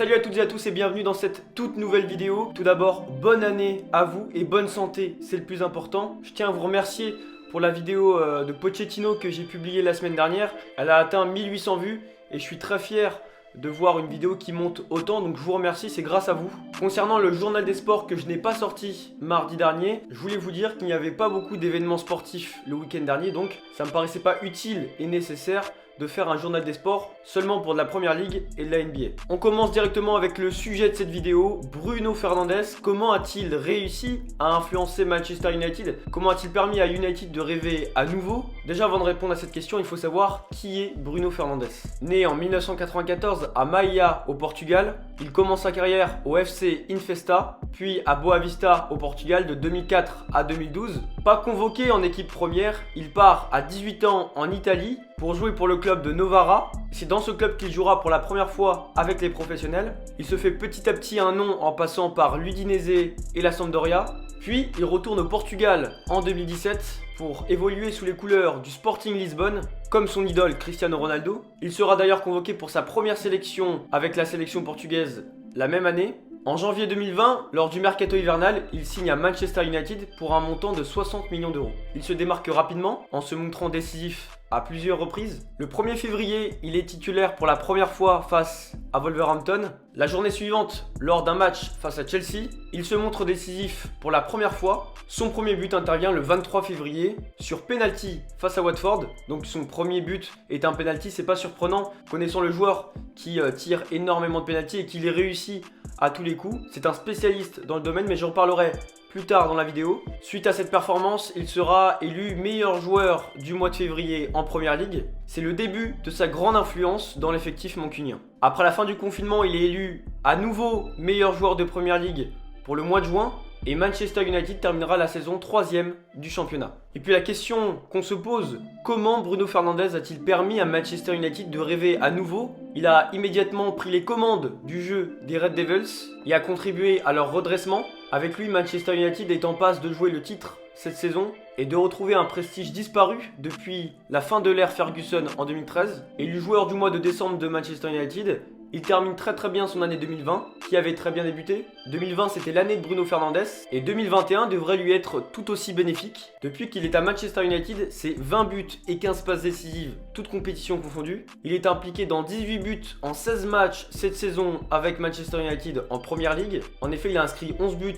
Salut à toutes et à tous et bienvenue dans cette toute nouvelle vidéo. Tout d'abord, bonne année à vous et bonne santé, c'est le plus important. Je tiens à vous remercier pour la vidéo de Pochettino que j'ai publiée la semaine dernière. Elle a atteint 1800 vues et je suis très fier de voir une vidéo qui monte autant, donc je vous remercie, c'est grâce à vous. Concernant le journal des sports que je n'ai pas sorti mardi dernier, je voulais vous dire qu'il n'y avait pas beaucoup d'événements sportifs le week-end dernier, donc ça me paraissait pas utile et nécessaire de faire un journal des sports seulement pour de la Première Ligue et de la NBA. On commence directement avec le sujet de cette vidéo. Bruno Fernandes, comment a-t-il réussi à influencer Manchester United? Comment a-t-il permis à United de rêver à nouveau? Déjà, avant de répondre à cette question, il faut savoir qui est Bruno Fernandes. Né en 1994 à Maia au Portugal, il commence sa carrière au FC Infesta, puis à Boa Vista au Portugal de 2004 à 2012. Pas convoqué en équipe première, il part à 18 ans en Italie pour jouer pour le club de Novara. C'est dans ce club qu'il jouera pour la première fois avec les professionnels. Il se fait petit à petit un nom en passant par l'Udinese et la Sampdoria. Puis il retourne au Portugal en 2017 pour évoluer sous les couleurs du Sporting Lisbonne, comme son idole Cristiano Ronaldo. Il sera d'ailleurs convoqué pour sa première sélection avec la sélection portugaise la même année. En janvier 2020, lors du mercato hivernal, il signe à Manchester United pour un montant de 60 millions d'euros. Il se démarque rapidement en se montrant décisif à plusieurs reprises. Le 1er février, il est titulaire pour la première fois face à Wolverhampton. La journée suivante, lors d'un match face à Chelsea, il se montre décisif pour la première fois. Son premier but intervient le 23 février sur penalty face à Watford. Donc son premier but est un penalty, c'est pas surprenant connaissant le joueur qui tire énormément de penalty et qui les réussit à tous les coups. C'est un spécialiste dans le domaine, mais j'en parlerai plus tard dans la vidéo. Suite à cette performance, il sera élu meilleur joueur du mois de février en Première Ligue. C'est le début de sa grande influence dans l'effectif mancunien. Après la fin du confinement, il est élu à nouveau meilleur joueur de Première Ligue pour le mois de juin. Et Manchester United terminera la saison 3e du championnat. Et puis la question qu'on se pose, comment Bruno Fernandes a-t-il permis à Manchester United de rêver à nouveau? Il a immédiatement pris les commandes du jeu des Red Devils et a contribué à leur redressement. Avec lui, Manchester United est en passe de jouer le titre cette saison et de retrouver un prestige disparu depuis la fin de l'ère Ferguson en 2013. Élu joueur du mois de décembre de Manchester United, il termine très bien son année 2020, qui avait très bien débuté. 2020 c'était l'année de Bruno Fernandes et 2021 devrait lui être tout aussi bénéfique. Depuis qu'il est à Manchester United, c'est 20 buts et 15 passes décisives, toutes compétitions confondues. Il est impliqué dans 18 buts en 16 matchs cette saison avec Manchester United en Première Ligue. En effet, il a inscrit 11 buts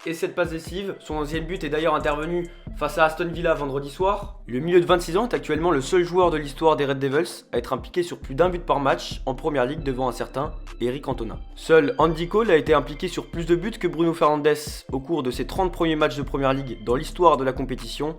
et 7 passes décisives. Son 11e but est d'ailleurs intervenu face à Aston Villa vendredi soir. Le milieu de 26 ans est actuellement le seul joueur de l'histoire des Red Devils à être impliqué sur plus d'un but par match en Première Ligue devant un certain Eric Cantona. Seul Andy Cole a été impliqué sur plus de buts que Bruno Fernandes au cours de ses 30 premiers matchs de Première Ligue dans l'histoire de la compétition.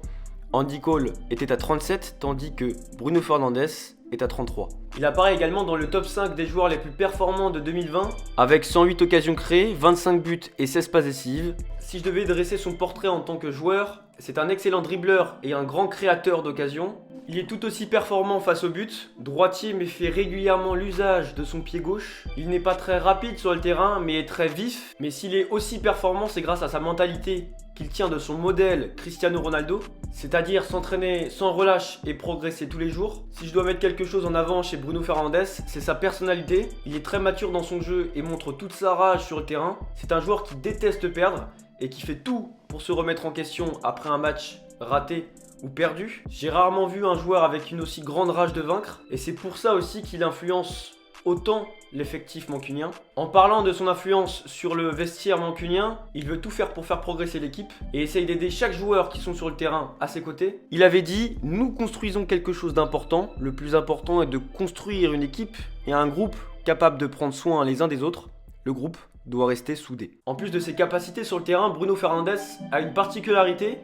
Andy Cole était à 37 tandis que Bruno Fernandes est à 33. Il apparaît également dans le top 5 des joueurs les plus performants de 2020 avec 108 occasions créées, 25 buts et 16 passes décisives. Si je devais dresser son portrait en tant que joueur, c'est un excellent dribbleur et un grand créateur d'occasions. Il est tout aussi performant face au but, droitier mais fait régulièrement l'usage de son pied gauche. Il n'est pas très rapide sur le terrain mais est très vif. Mais s'il est aussi performant, c'est grâce à sa mentalité qu'il tient de son modèle Cristiano Ronaldo, c'est-à-dire s'entraîner sans relâche et progresser tous les jours. Si je dois mettre quelque chose en avant chez Bruno Fernandes, c'est sa personnalité. Il est très mature dans son jeu et montre toute sa rage sur le terrain. C'est un joueur qui déteste perdre et qui fait tout pour se remettre en question après un match raté ou perdu. J'ai rarement vu un joueur avec une aussi grande rage de vaincre et c'est pour ça aussi qu'il influence autant l'effectif mancunien. En parlant de son influence sur le vestiaire mancunien, il veut tout faire pour faire progresser l'équipe et essaye d'aider chaque joueur qui sont sur le terrain à ses côtés. Il avait dit « Nous construisons quelque chose d'important. Le plus important est de construire une équipe et un groupe capable de prendre soin les uns des autres. Le groupe doit rester soudé. » En plus de ses capacités sur le terrain, Bruno Fernandes a une particularité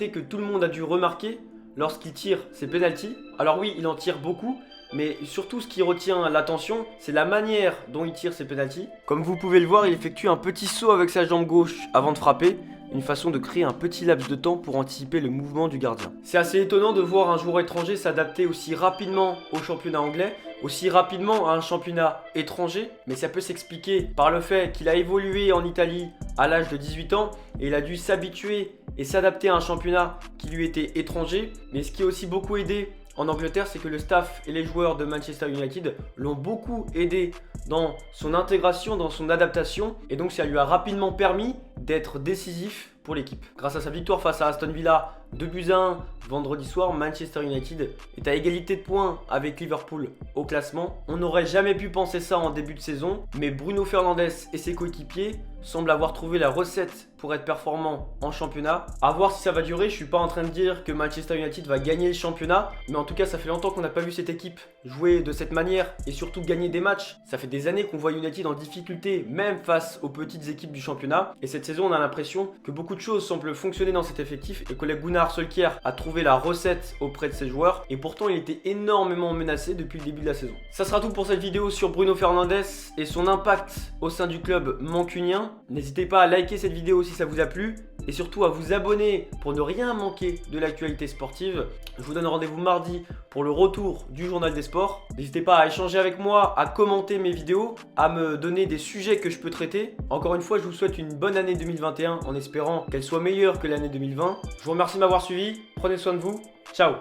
que tout le monde a dû remarquer lorsqu'il tire ses penalties. Alors oui, il en tire beaucoup, mais surtout ce qui retient l'attention, c'est la manière dont il tire ses penalties. Comme vous pouvez le voir, il effectue un petit saut avec sa jambe gauche avant de frapper, une façon de créer un petit laps de temps pour anticiper le mouvement du gardien. C'est assez étonnant de voir un joueur étranger s'adapter aussi rapidement au championnat anglais, aussi rapidement à un championnat étranger, mais ça peut s'expliquer par le fait qu'il a évolué en Italie à l'âge de 18 ans et il a dû s'habituer et s'adapter à un championnat qui lui était étranger. Mais ce qui a aussi beaucoup aidé en Angleterre, c'est que le staff et les joueurs de Manchester United l'ont beaucoup aidé dans son intégration, dans son adaptation, et donc ça lui a rapidement permis d'être décisif pour l'équipe. Grâce à sa victoire face à Aston Villa 2-1 vendredi soir, Manchester United est à égalité de points avec Liverpool au classement. On n'aurait jamais pu penser ça en début de saison, mais Bruno Fernandes et ses coéquipiers semblent avoir trouvé la recette pour être performants en championnat. À voir si ça va durer, je suis pas en train de dire que Manchester United va gagner le championnat, mais en tout cas ça fait longtemps qu'on n'a pas vu cette équipe jouer de cette manière et surtout gagner des matchs. Ça fait des années qu'on voit United en difficulté, même face aux petites équipes du championnat, et cette saison on a l'impression que beaucoup de choses semblent fonctionner dans cet effectif et que le Gunnar Solskjaer a trouvé la recette auprès de ses joueurs, et pourtant il était énormément menacé depuis le début de la saison. Ça sera tout pour cette vidéo sur Bruno Fernandes et son impact au sein du club mancunien. N'hésitez pas à liker cette vidéo si ça vous a plu et surtout à vous abonner pour ne rien manquer de l'actualité sportive. Je vous donne rendez-vous mardi pour le retour du journal des sports. N'hésitez pas à échanger avec moi, à commenter mes vidéos, à me donner des sujets que je peux traiter. Encore une fois, je vous souhaite une bonne année 2021 en espérant qu'elle soit meilleure que l'année 2020. Je vous remercie de m'avoir suivi, prenez soin de vous, ciao.